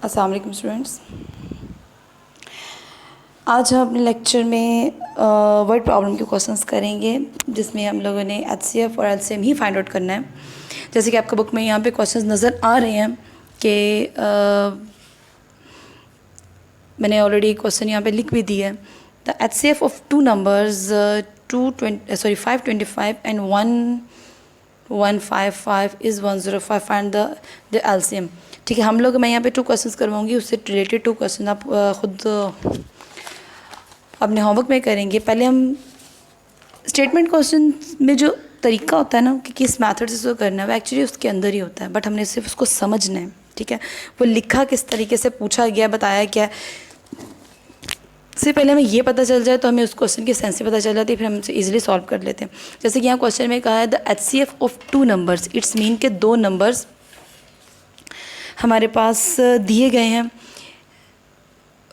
अस्सलाम वालेकुम स्टूडेंट्स। आज हम अपने लेक्चर में वर्ड प्रॉब्लम के क्वेश्चंस करेंगे, जिसमें हम लोगों ने एचसीएफ और एलसीएम ही फाइंड आउट करना है। जैसे कि आपका बुक में यहाँ पे क्वेश्चंस नज़र आ रहे हैं कि मैंने ऑलरेडी क्वेश्चन यहाँ पे लिख भी दिया है। The HCF of two numbers 525 and 1155 is 105 find the LCM. ठीक है, हम लोग मैं यहाँ पे 2 क्वेश्चंस करवाऊंगी, उससे रिलेटेड 2 क्वेश्चन आप खुद अपने होमवर्क में करेंगे। पहले हम स्टेटमेंट क्वेश्चन में जो तरीका होता है ना कि किस मेथड से उसको करना है, वो एक्चुअली उसके अंदर ही होता है, बट हमने सिर्फ उसको समझना है। ठीक है, वो लिखा किस तरीके से, पूछा गया, बताया क्या, से पहले हमें ये पता चल जाए तो हमें उस क्वेश्चन की सेंस पता चल जाती है, फिर हम उसे ईजिली सॉल्व कर लेते हैं। जैसे कि यहाँ क्वेश्चन में कहा है the HCF of 2 numbers, it's mean के 2 नंबर्स हमारे पास दिए गए हैं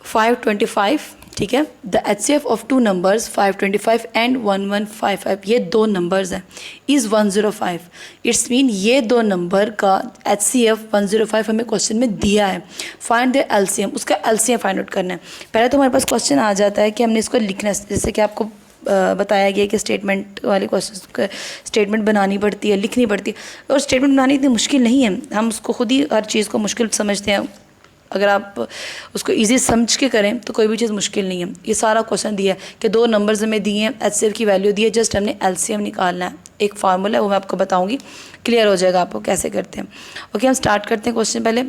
525। ठीक है, the HCF of 2 numbers 525 and 1155, ये 2 नंबर्स हैं, इज़ 105। इट्स मीन ये 2 नंबर का एचसीएफ 105 हमें क्वेश्चन में दिया है। फाइंड द एलसीएम, उसका एलसीएम फाइंड आउट करना है। पहले तो हमारे पास क्वेश्चन आ जाता है कि हमने इसको लिखना है, जैसे कि आपको बताया गया कि स्टेटमेंट वाले क्वेश्चन स्टेटमेंट बनानी पड़ती है, लिखनी पड़ती है, और स्टेटमेंट बनानी इतनी मुश्किल नहीं है। हम उसको खुद ही हर चीज़ को मुश्किल समझते हैं। अगर आप उसको इजी समझ के करें तो कोई भी चीज़ मुश्किल नहीं है। ये सारा क्वेश्चन दिया है कि 2 नंबर्स हमें दिए हैं, एचसीएफ की वैल्यू दी है, जस्ट हमने एलसीएम निकालना है। एक फार्मूला है, वो मैं आपको बताऊँगी, क्लियर हो जाएगा आपको कैसे करते हैं। ओके, हम स्टार्ट करते हैं क्वेश्चन पहले।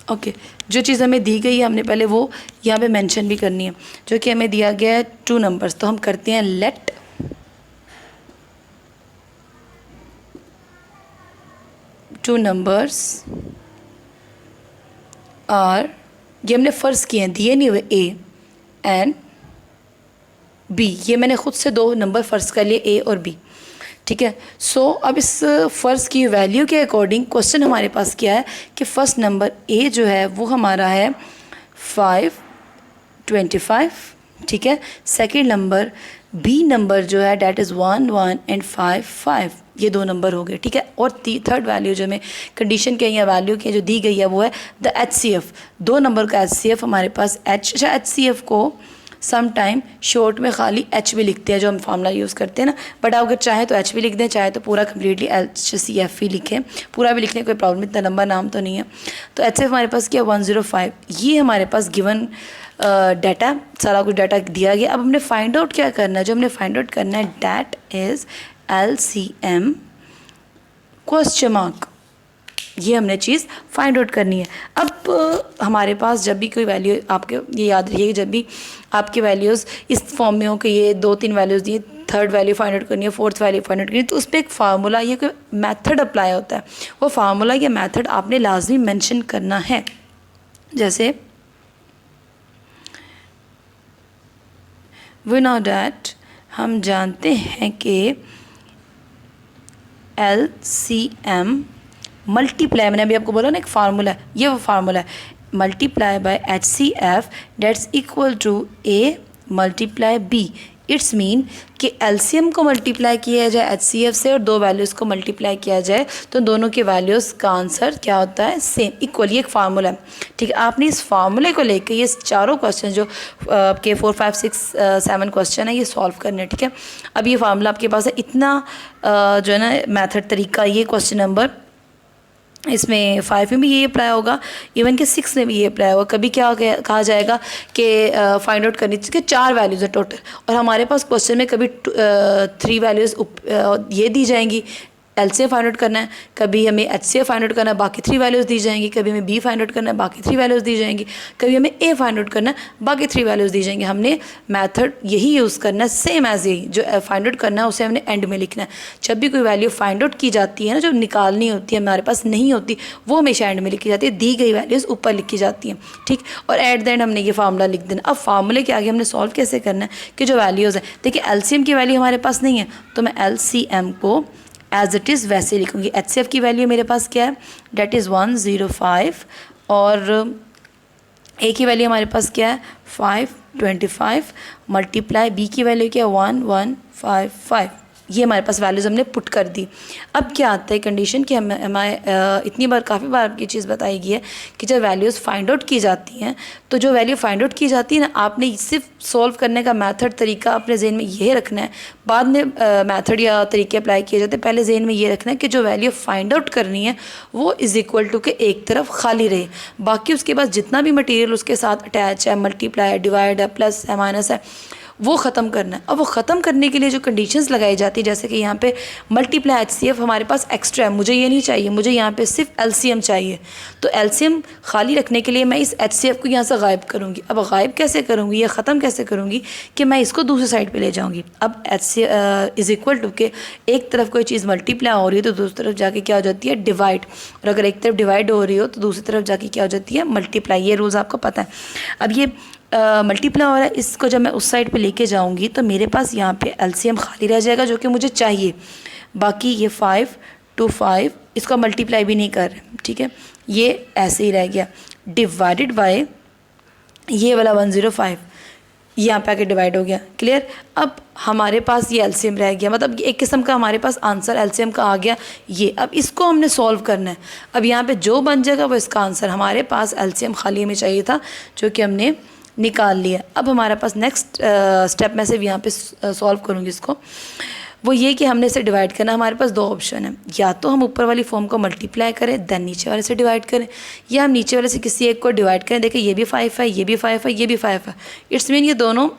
ओके, जो चीज़ हमें दी गई है हमने पहले वो यहाँ पे मेंशन भी करनी है, जो कि हमें दिया गया है 2 नंबर्स। तो हम करते हैं लेट टू नंबर्स और ये हमने फ़र्ज़ किए हैं, दिए नहीं हुए, ए एंड बी। ये मैंने ख़ुद से 2 नंबर फ़र्ज़ कर लिए, ए और बी। ठीक है, सो अब इस फ़र्ज़ की वैल्यू के अकॉर्डिंग क्वेश्चन हमारे पास क्या है कि फ़र्स्ट नंबर ए जो है वो हमारा है 525। ठीक है, सेकंड नंबर बी नंबर जो है डैट इज़ 11 एंड 55, ये 2 नंबर हो गए। ठीक है, और थर्ड वैल्यू जो हमें कंडीशन के या वैल्यू के जो दी गई है वो है द एचसीएफ, 2 नंबर का एचसीएफ हमारे पास एचसीएफ को सम टाइम शॉर्ट में खाली एच भी लिखते हैं, जो हम फार्मूला यूज़ करते हैं ना, बट आप अगर चाहें तो एच भी लिख दें, चाहे तो पूरा कम्प्लीटली एचसीएफ ही लिखें, पूरा भी लिखने कोई प्रॉब्लम, इतना लंबा नाम तो नहीं है। तो एचसीएफ हमारे पास क्या 105, ये हमारे पास गिवन डाटा, सारा कुछ डाटा दिया गया। अब हमने फाइंड आउट क्या करना है, जो हमने फाइंड आउट करना है that is LCM question mark, ये हमने चीज़ फाइंड आउट करनी है। अब हमारे पास जब भी कोई वैल्यू, आपके ये याद रखिए, जब भी आपके वैल्यूज़ इस फॉर्म में हो कि ये 2-3 वैल्यूज़ दिए, थर्ड वैल्यू फाइंड आउट करनी है, फोर्थ वैल्यू फाइंड आउट करनी है, तो उस पर एक फार्मूला या कोई मेथड अप्लाई होता है। वो फार्मूला या मेथड आपने लाजमी मेंशन करना है। जैसे वी नो डैट, हम जानते हैं कि एलसीएम मल्टीप्लाई, मैंने अभी आपको बोला ना एक फार्मूला है, ये वो फार्मूला है, multiply by HCF that's equal to A multiply B. It's mean कि एलसीएम को मल्टीप्लाई किया जाए एचसीएफ से और 2 वैल्यूज़ को मल्टीप्लाई किया जाए तो दोनों के वैल्यूज़ का आंसर क्या होता है, सेम, इक्वल। ये एक फार्मूला है। ठीक है, आपने इस फार्मूले को लेकर ये चारों क्वेश्चन जो आपके 4, 5, 6, 7 क्वेश्चन है, ये सॉल्व करने हैं। ठीक है, अब ये फार्मूला आपके पास है, इतना जो है ना मेथड तरीका, ये क्वेश्चन नंबर इसमें 5 में भी ये अप्लाई होगा, इवन कि 6 में भी ये अप्लाई होगा। कभी क्या कहा जाएगा कि फाइंड आउट करनी चाहिए, 4 वैल्यूज़ है टोटल, और हमारे पास क्वेश्चन में कभी 3 वैल्यूज़ ये दी जाएंगी, एलसीएम फाइंड आउट करना है, कभी हमें एचसीएफ फाइंड आउट करना है, बाकी 3 वैल्यूज़ दी जाएंगी, कभी हमें बी फाइंड आउट करना है, बाकी 3 वैल्यूज़ दी जाएंगी, कभी हमें ए फाइंड आउट करना है, बाकी 3 वैल्यूज़ दी जाएंगी। हमने मेथड यही यूज़ करना है, सेम एज यही, जो फाइंड आउट करना है उसे हमने एंड में लिखना है। जब भी कोई वैल्यू फाइंड आउट की जाती है ना, जो निकालनी होती है, हमारे पास नहीं होती, वो हमेशा एंड में लिखी जाती है, दी गई वैल्यूज़ ऊपर लिखी जाती हैं। ठीक, और एट द एंड हमने ये फार्मूला लिख देना। अब फार्मूले के आगे हमने सॉल्व कैसे करना है कि जो वैल्यूज़ हैं, देखिए एलसीएम की वैल्यू हमारे पास नहीं है, तो मैं एलसीएम को एज इट इज़ वैसे लिखूँगी। एचसीएफ की वैल्यू मेरे पास क्या है, डेट इज़ 105, और ए की वैल्यू हमारे पास क्या है 525, मल्टीप्लाई बी की वैल्यू क्या है 1155, ये हमारे पास वैल्यूज़ हमने पुट कर दी। अब क्या आता है कंडीशन कि हमें इतनी बार काफ़ी बार ये चीज़ बताई गई है कि जब वैल्यूज़ फाइंड आउट की जाती हैं तो जो वैल्यू फाइंड आउट की जाती है ना, आपने सिर्फ सॉल्व करने का मेथड तरीका अपने जहन में ये रखना है। बाद में मेथड या तरीके अप्लाई किए जाते हैं, पहले जहन में ये रखना है कि जो वैल्यू फाइंड आउट करनी है वो इज़ इक्वल टू के एक तरफ खाली रहे, बाकी उसके बाद जितना भी मटेरियल उसके साथ अटैच है, मल्टीप्लाई है, डिवाइड है, प्लस है, माइनस है, वो ख़त्म करना है। अब वो ख़त्म करने के लिए जो कंडीशंस लगाई जाती है, जैसे कि यहाँ पे मल्टीप्लाई एचसीएफ हमारे पास एक्स्ट्रा है, मुझे ये नहीं चाहिए, मुझे यहाँ पे सिर्फ एलसीएम चाहिए, तो एलसीएम खाली रखने के लिए मैं इस एचसीएफ को यहाँ से गायब करूँगी। अब गायब कैसे करूँगी या ख़त्म कैसे करूँगी कि मैं इसको दूसरी साइड पर ले जाऊँगी। अब एच इज़ इक्वल टू के एक तरफ कोई चीज़ मल्टीप्लाई हो रही है तो दूसरी तरफ जाके क्या हो जाती है, डिवाइड, और अगर एक तरफ डिवाइड हो रही हो तो दूसरी तरफ जाके क्या हो जाती है, मल्टीप्लाई। ये रूल्स आपको पता है। अब ये मल्टीप्लाई हो रहा है, इसको जब मैं उस साइड पे लेके जाऊंगी तो मेरे पास यहाँ पे एलसीएम खाली रह जाएगा जो कि मुझे चाहिए। बाकी ये 5 to 5 इसको मल्टीप्लाई भी नहीं कर रहे, ठीक है, ये ऐसे ही रह गया। डिवाइडेड बाय ये वाला 105 यहाँ पे आके डिवाइड हो गया। क्लियर। अब हमारे पास ये एलसीएम रह गया, मतलब एक किस्म का हमारे पास आंसर एलसीएम का आ गया ये। अब इसको हमने सॉल्व करना है। अब यहाँ पे जो बन जाएगा वो इसका आंसर। हमारे पास एलसीएम खाली में चाहिए था जो कि हमने निकाल लिया। अब हमारे पास नेक्स्ट स्टेप में से यहाँ पे सॉल्व करूँगी इसको, वो ये कि हमने इसे डिवाइड करना। हमारे पास दो ऑप्शन है, या तो हम ऊपर वाली फॉर्म को मल्टीप्लाई करें देन नीचे वाले से डिवाइड करें, या हम नीचे वाले से किसी एक को डिवाइड करें। देखिए ये भी 5 है, ये भी 5 है, ये भी 5 है। इट्स मीन ये दोनों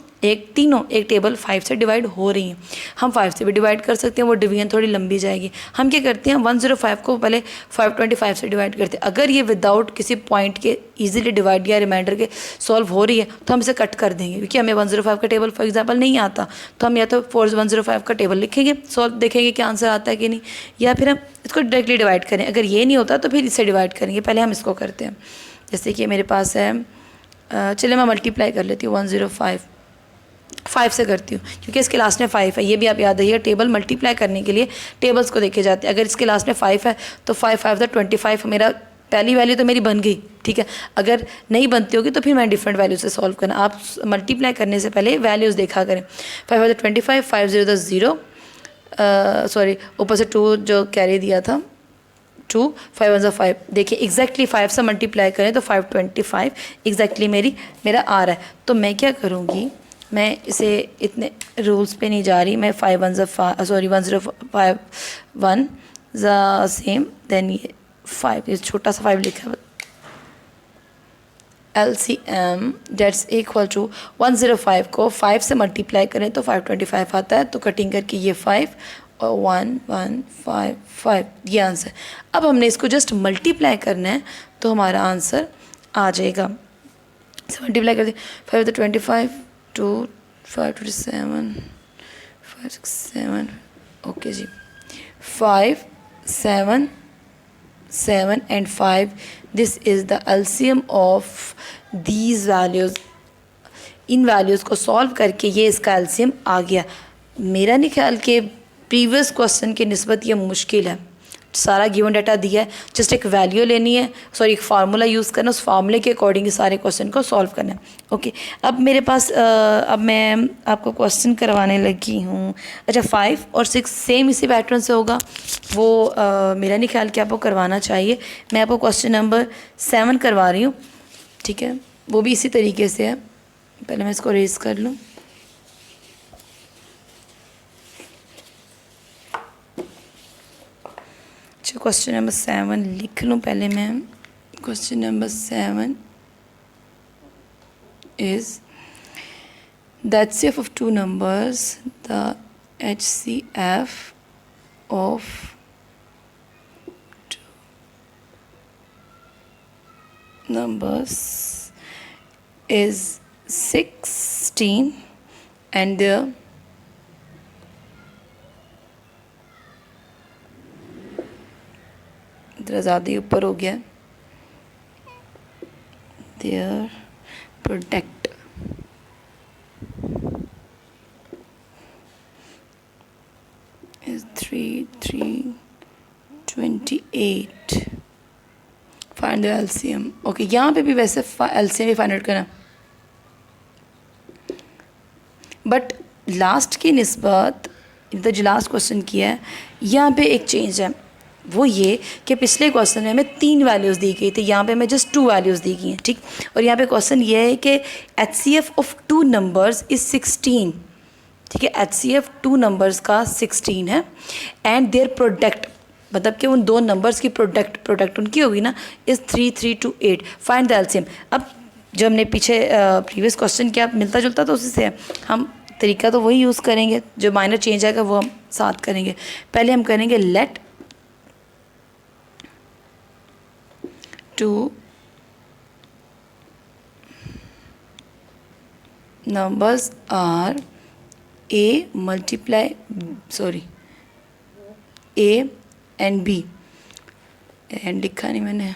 तीनों एक टेबल 5 से डिवाइड हो रही हैं। हम 5 से भी डिवाइड कर सकते हैं, वो डिवीजन थोड़ी लंबी जाएगी। हम क्या करते हैं, 105 को पहले 525 से डिवाइड करते हैं। अगर ये विदाउट किसी पॉइंट के इजीली डिवाइड या रिमाइंडर के सॉल्व हो रही है तो हम इसे कट कर देंगे, क्योंकि हमें 105 का टेबल फॉर एग्जांपल नहीं आता, तो हम या तो 105 का टेबल लिखेंगे, सॉल्व देखेंगे कि आंसर आता है कि नहीं, या फिर हम इसको डायरेक्टली डिवाइड करें। अगर ये नहीं होता तो फिर इससे डिवाइड करेंगे। पहले हम इसको करते हैं। जैसे कि मेरे पास है, चलिए मैं मल्टीप्लाई कर लेती हूँ, 105 से करती हूँ, क्योंकि इसके लास्ट में 5 है। ये भी आप याद रखिएगा, टेबल मल्टीप्लाई करने के लिए टेबल्स को देखे जाते हैं। अगर इसके लास्ट में 5 है तो 5 5 25, मेरा पहली वैल्यू तो मेरी बन गई, ठीक है। अगर नहीं बनती होगी तो फिर मैं डिफरेंट वैल्यू से सॉल्व करना। आप मल्टीप्लाई करने से पहले वैल्यूज़ देखा करें। 5 25, 5 0 0, सॉरी ऊपर से 2 जो कैरी दिया था 2, 5 1 5। देखिए एग्जैक्टली 5 से मल्टीप्लाई करें तो 525 एग्जैक्टली मेरा आ रहा है। तो मैं क्या करूँगी, मैं इसे इतने रूल्स पे नहीं जा रही, मैं 5 1 5, सॉरी 105 1 सेम, देन ये 5, ये छोटा सा 5 लिखा है। LCM डेट्स इक्वल टू 105 को 5 से मल्टीप्लाई करें तो 525 आता है। तो कटिंग करके ये 5 और 1 1 5 5, ये आंसर। अब हमने इसको जस्ट मल्टीप्लाई करना है तो हमारा आंसर आ जाएगा। मल्टीप्लाई कर दिए, 5 25, 2 5 27 5 6 7, okay ji, 5 7 7 and 5, this is the LCM of these values। In values को सॉल्व करके ये इसका LCM आ गया। मेरा नहीं ख्याल कि प्रीवियस क्वेश्चन के निस्बत ये मुश्किल है। सारा गिवन डाटा दिया है, जस्ट एक वैल्यू लेनी है, सॉरी एक फार्मूला यूज़ करना, उस फार्मूले के अकॉर्डिंग सारे क्वेश्चन को सॉल्व करना है। ओके, अब मेरे पास अब मैं आपको क्वेश्चन करवाने लगी हूँ। अच्छा, 5 और 6 सेम इसी पैटर्न से होगा, वो मेरा नहीं ख्याल कि आपको करवाना चाहिए। मैं आपको क्वेश्चन नंबर 7 करवा रही हूँ, ठीक है, वो भी इसी तरीके से है। पहले मैं इसको रेज कर लूँ। अच्छा, क्वेश्चन नंबर 7 लिख लूँ पहले मैं। Question number 7 is the HCF of two numbers, the HCF of two numbers is 16 and their इतना ज़्यादा ही ऊपर हो गया, their product is 3 3 28। Find the LCM। Okay, यहाँ पे भी वैसे LCM भी फाइंड आउट करना, बट लास्ट की निस्बत तो जो लास्ट क्वेश्चन किया है यहाँ पे एक चेंज है, वो ये कि पिछले क्वेश्चन में हमें 3 वैल्यूज़ दी गई थी, यहाँ पे हमें जस्ट 2 वैल्यूज़ दी गई हैं, ठीक। और यहाँ पे क्वेश्चन ये है कि HCF ऑफ 2 नंबर्स इज़ 16, ठीक है। HCF 2 नंबर्स का 16 है एंड देयर प्रोडक्ट, मतलब कि उन 2 नंबर्स की प्रोडक्ट उनकी होगी ना, is 3, 3 to 8, find the LCM। अब जो हमने पीछे प्रीवियस क्वेश्चन किया मिलता जुलता तो उसी से है, हम तरीका तो वही यूज़ करेंगे, जो माइनर चेंज आएगा वो हम साथ करेंगे। पहले हम करेंगे let 2 numbers are A and B, and लिखा नहीं मैंने,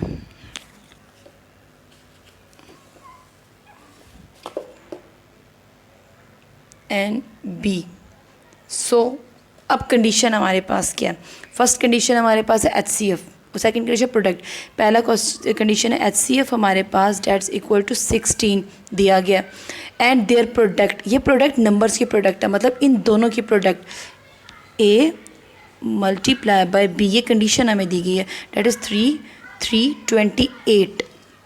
एंड B। सो अब कंडीशन हमारे पास क्या है? फर्स्ट कंडीशन हमारे पास है HCF, सेकेंड कंडीशन प्रोडक्ट। पहला कंडीशन है HCF हमारे पास डेट्स इक्वल टू 16 दिया गया एंड देयर प्रोडक्ट, ये प्रोडक्ट नंबर्स की प्रोडक्ट है, मतलब इन दोनों की product A multiply by B, ये कंडीशन हमें दी गई है, डेट इज़ 3, 3, 28,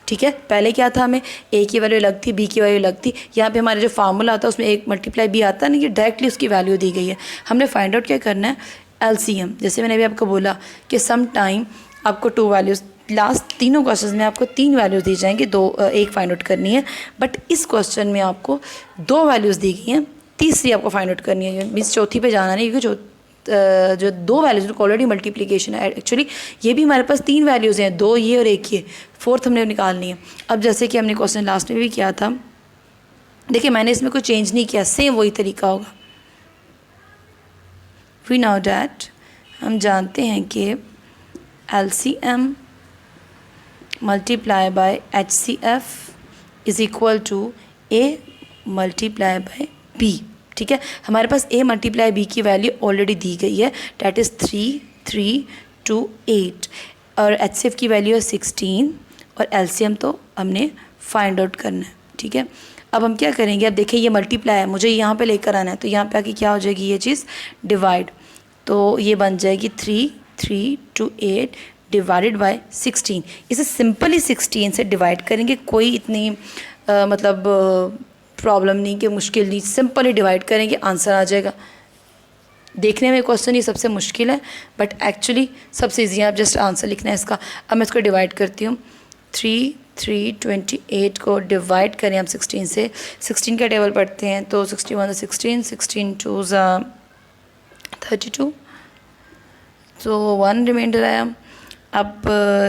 ठीक है। पहले क्या था, हमें A की वैल्यू अलग थी, B की वैल्यू अलग थी। यहाँ पे हमारा जो फार्मूला आता है उसमें 1 मल्टीप्लाई B आता है ना, ये डायरेक्टली उसकी वैल्यू दी गई है। हमने फाइंड आउट क्या करना है, LCM। जैसे मैंने अभी आपको बोला कि सम टाइम आपको 2 वैल्यूज़, लास्ट तीनों क्वेश्चन में आपको 3 वैल्यूज़ दी जाएंगी, 1 फाइंड आउट करनी है, बट इस क्वेश्चन में आपको 2 वैल्यूज़ दी गई हैं, तीसरी आपको फाइंड आउट करनी है, मीन्स चौथी पे जाना नहीं, क्योंकि जो 2 वैल्यूज़ ऑलरेडी मल्टीप्लिकेशन है, एक्चुअली ये भी हमारे पास 3 वैल्यूज़ हैं, 2 ये और 1 ये, 4th हमने निकालनी है। अब जैसे कि हमने क्वेश्चन लास्ट में भी किया था, देखिए मैंने इसमें कोई चेंज नहीं किया, सेम वही तरीका होगा। वी नाउ डैट, हम जानते हैं कि LCM multiply by HCF is equal to A multiply by B, ठीक है। हमारे पास A मल्टीप्लाई B की वैल्यू ऑलरेडी दी गई है, डैट इज़ 3, 3 to 8, और HCF की वैल्यू है 16 और LCM तो हमने फाइंड आउट करना है, ठीक है। अब हम क्या करेंगे, अब देखिए ये मल्टीप्लाई है, मुझे यहाँ पे लेकर आना है, तो यहाँ पे आके क्या हो जाएगी ये चीज़, डिवाइड, तो ये बन जाएगी 3, 3 to 8 डिवाइडेड बाय 16। इसे सिंपली 16 से डिवाइड करेंगे, कोई इतनी मतलब प्रॉब्लम नहीं कि मुश्किल नहीं, सिंपली डिवाइड करेंगे आंसर आ जाएगा। देखने में क्वेश्चन ये सबसे मुश्किल है, बट एक्चुअली सबसे ईजी है, आप जस्ट आंसर लिखना है इसका। अब मैं इसको डिवाइड करती हूँ, 3, 3, 28 को डिवाइड करें हम 16 से, 16 का टेबल पढ़ते हैं तो 61 16, 16 2 32, तो 1 रिमाइंडर आया। अब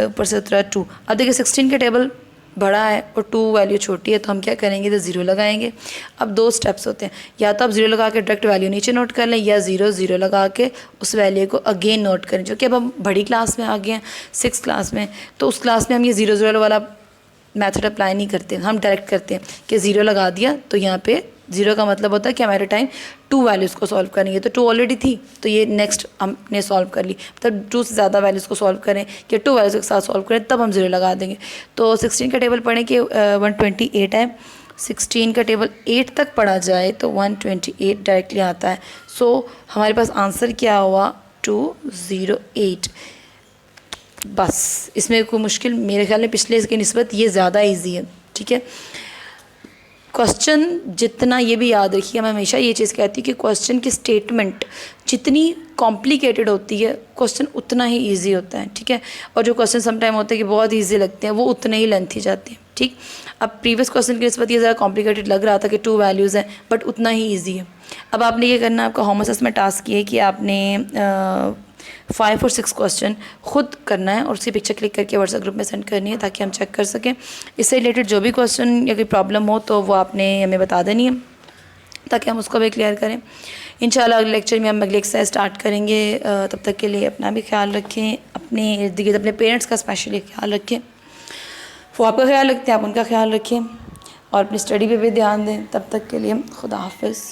ऊपर से उतरा 2। अब देखिए 16 का टेबल बड़ा है और 2 वैल्यू छोटी है, तो हम क्या करेंगे, तो 0 लगाएंगे। अब 2 स्टेप्स होते हैं, या तो आप 0 लगा के डायरेक्ट वैल्यू नीचे नोट कर लें, या 0, 0 लगा के उस वैल्यू को अगेन नोट करें, जो कि अब हम बड़ी क्लास में आ गए हैं, 6th क्लास में, तो उस क्लास में हम ये 0, 0 वाला मेथड अप्लाई नहीं करते, हम डायरेक्ट करते हैं कि 0 लगा दिया, तो यहाँ पे 0 का मतलब होता है कि हमारे टाइम 2 वैल्यूज़ को सॉल्व करेंगे, तो 2 ऑलरेडी थी, तो ये नेक्स्ट हमने सॉल्व कर ली, मतलब 2 से ज़्यादा वैल्यूज़ को सॉल्व करें कि 2 वैल्यूज़ के साथ सॉल्व करें, तब हम 0 लगा देंगे। तो 16 का टेबल पढ़ें कि 128 है, 16 का टेबल 8 तक पढ़ा जाए तो 128 डायरेक्टली आता है। सो हमारे पास आंसर क्या हुआ, 208। बस इसमें कोई मुश्किल मेरे ख्याल में पिछले इसकी निस्बत ये ज़्यादा इजी है, ठीक है। क्वेश्चन जितना, ये भी याद रखिए, मैं हमेशा ये चीज़ कहती हूँ कि क्वेश्चन की स्टेटमेंट जितनी कॉम्प्लिकेटेड होती है, क्वेश्चन उतना ही इजी होता है, ठीक है। और जो क्वेश्चन समटाइम होते हैं कि बहुत इजी लगते हैं, वो उतने ही लेंथी जाते हैं, ठीक। अब प्रीवियस क्वेश्चन की निस्बत ये ज़रा कॉम्प्लिकेटेड लग रहा था कि 2 वैल्यूज़ हैं, बट उतना ही ईजी है। अब आपने ये करना, आपका होम असेसमेंट टास्क ये है कि आपने 5 और 6 क्वेश्चन खुद करना है और उसकी पिक्चर क्लिक करके व्हाट्सएप ग्रुप में सेंड करनी है, ताकि हम चेक कर सकें। इससे रिलेटेड जो भी क्वेश्चन या कोई प्रॉब्लम हो तो वो आपने हमें बता देनी है, ताकि हम उसको भी क्लियर करें। इंशाल्लाह अगले लेक्चर में हम अगले एक्सरसाइज स्टार्ट करेंगे। तब तक के लिए अपना भी ख्याल रखें, अपने इर्द गिर्द अपने पेरेंट्स का स्पेशली ख्याल रखें, वो आपका ख्याल रखते हैं, आप उनका ख्याल रखें, और अपनी स्टडी पे भी ध्यान दें। तब तक के लिए खुदा हाफिज़।